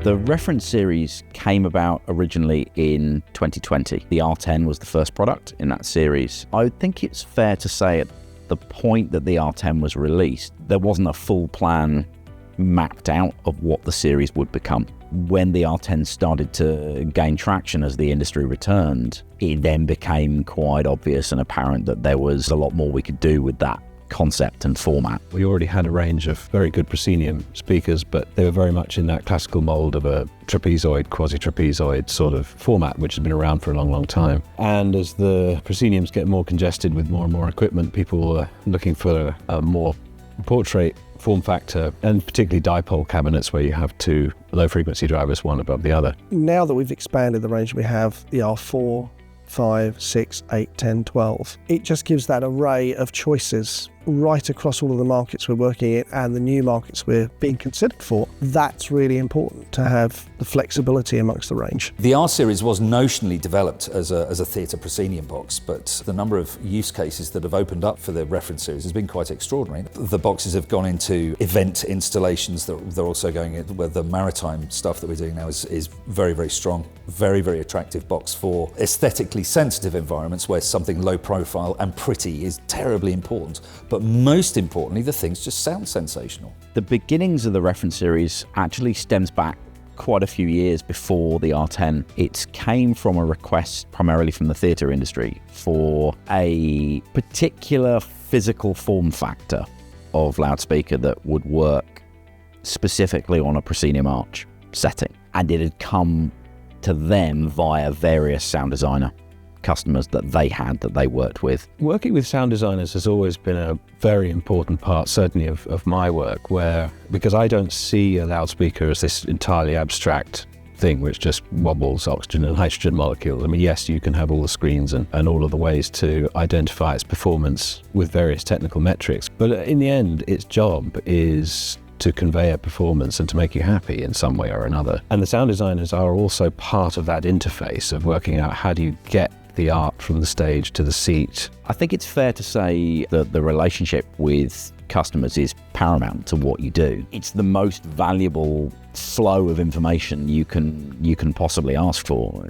The reference series came about originally in 2020. The R10 was the first product in that series. I think it's fair to say at the point that the R10 was released, there wasn't a full plan mapped out of what the series would become. When the R10 started to gain traction as the industry returned, it then became quite obvious and apparent that there was a lot more we could do with that concept and format. We already had a range of very good proscenium speakers, but they were very much in that classical mold of a trapezoid, quasi-trapezoid sort of format, which has been around for a long, long time. And as the prosceniums get more congested with more and more equipment, people are looking for a more portrait form factor, and particularly dipole cabinets where you have two low-frequency drivers, one above the other. Now that we've expanded the range, we have the R4, 5, 6, 8, 10, 12. It just gives that array of choices right across all of the markets we're working in and the new markets we're being considered for. That's really important, to have the flexibility amongst the range. The R series was notionally developed as a theatre proscenium box, but the number of use cases that have opened up for the reference series has been quite extraordinary. The boxes have gone into event installations, they're also going in, where the maritime stuff that we're doing now is very, very strong, very, very attractive box for aesthetically sensitive environments where something low profile and pretty is terribly important. But most importantly, the things just sound sensational. The beginnings of the reference series actually stems back quite a few years before the R10. It came from a request primarily from the theatre industry for a particular physical form factor of loudspeaker that would work specifically on a proscenium arch setting. And it had come to them via various sound designer customers that they worked with. Working with sound designers has always been a very important part, certainly of my work, because I don't see a loudspeaker as this entirely abstract thing which just wobbles oxygen and hydrogen molecules. I mean, yes, you can have all the screens and all of the ways to identify its performance with various technical metrics, but in the end, its job is to convey a performance and to make you happy in some way or another. And the sound designers are also part of that interface of working out how do you get the art from the stage to the seat. I think it's fair to say that the relationship with customers is paramount to what you do. It's the most valuable flow of information you can possibly ask for.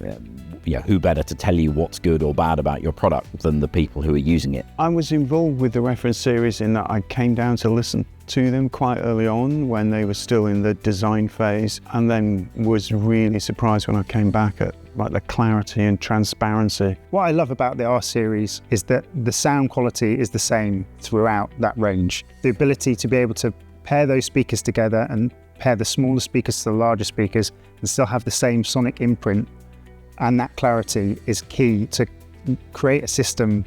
Who better to tell you what's good or bad about your product than the people who are using it? I was involved with the reference series in that I came down to listen to them quite early on when they were still in the design phase, and then was really surprised when I came back at the clarity and transparency. What I love about the R series is that the sound quality is the same throughout that range. The ability to be able to pair those speakers together and pair the smaller speakers to the larger speakers and still have the same sonic imprint, and that clarity is key to create a system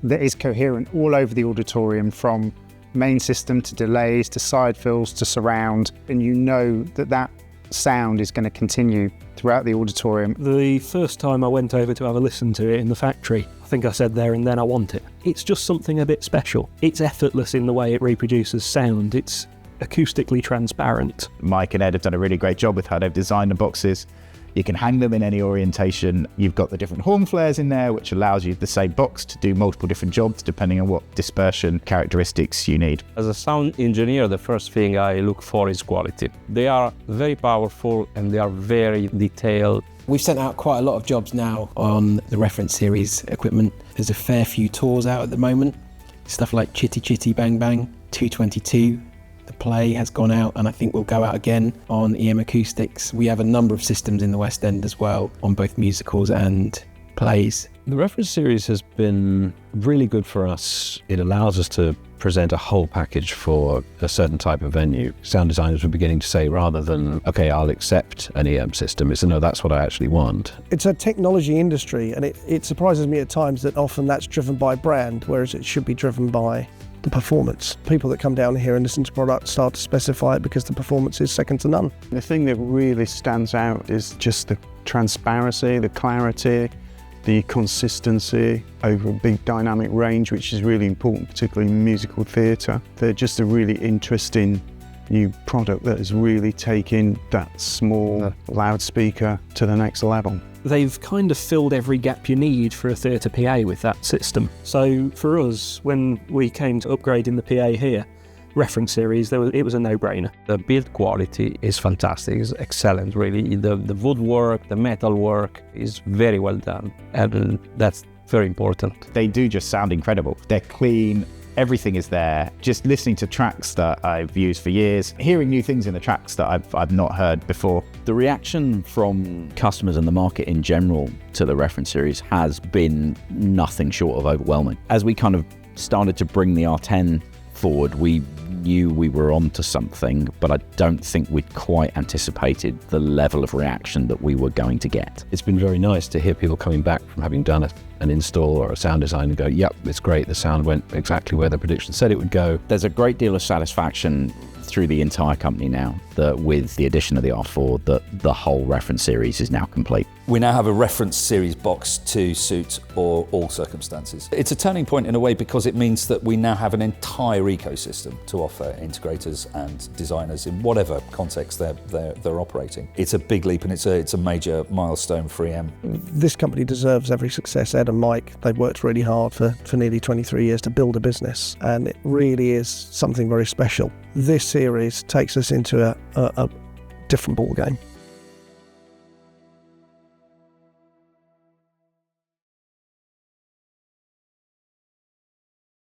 that is coherent all over the auditorium, from main system to delays to side fills to surround, and you know that sound is going to continue throughout the auditorium. The first time I went over to have a listen to it in the factory, I think I said there and then I want it. It's just something a bit special. It's effortless in the way it reproduces sound. It's acoustically transparent. Mike and Ed have done a really great job with how they've designed the boxes. You can hang them in any orientation. You've got the different horn flares in there, which allows you the same box to do multiple different jobs depending on what dispersion characteristics you need. As a sound engineer, the first thing I look for is quality. They are very powerful and they are very detailed. We've sent out quite a lot of jobs now on the reference series equipment. There's a fair few tours out at the moment. Stuff like Chitty Chitty Bang Bang, 222. The Play has gone out, and I think will go out again on EM Acoustics. We have a number of systems in the West End as well, on both musicals and plays. The reference series has been really good for us. It allows us to present a whole package for a certain type of venue. Sound designers were beginning to say, rather than, okay, I'll accept an EM system, it's no, that's what I actually want. It's a technology industry, and it surprises me at times that often that's driven by brand, whereas it should be driven by the performance. People that come down here and listen to products start to specify it because the performance is second to none. The thing that really stands out is just the transparency, the clarity, the consistency over a big dynamic range, which is really important, particularly in musical theatre. They're just a really interesting new product that is really taking that small loudspeaker to the next level. They've kind of filled every gap you need for a theatre PA with that system. So for us, when we came to upgrading the PA here, reference series, it was a no-brainer. The build quality is fantastic, it's excellent really. The woodwork, the metal work is very well done, and that's very important. They do just sound incredible. They're clean, everything is there. Just listening to tracks that I've used for years, hearing new things in the tracks that I've not heard before. The reaction from customers and the market in general to the reference series has been nothing short of overwhelming. As we kind of started to bring the R10 forward, we knew we were onto something, but I don't think we'd quite anticipated the level of reaction that we were going to get. It's been very nice to hear people coming back from having done an install or a sound design and go, yep, it's great, the sound went exactly where the prediction said it would go. There's a great deal of satisfaction through the entire company now that with the addition of the R4, that the whole reference series is now complete. We now have a reference series box to suit all circumstances. It's a turning point in a way because it means that we now have an entire ecosystem to offer integrators and designers in whatever context they're operating. It's a big leap and it's a major milestone for EM. This company deserves every success. Ed and Mike, they've worked really hard for nearly 23 years to build a business, and it really is something very special. This series takes us into a different ball game.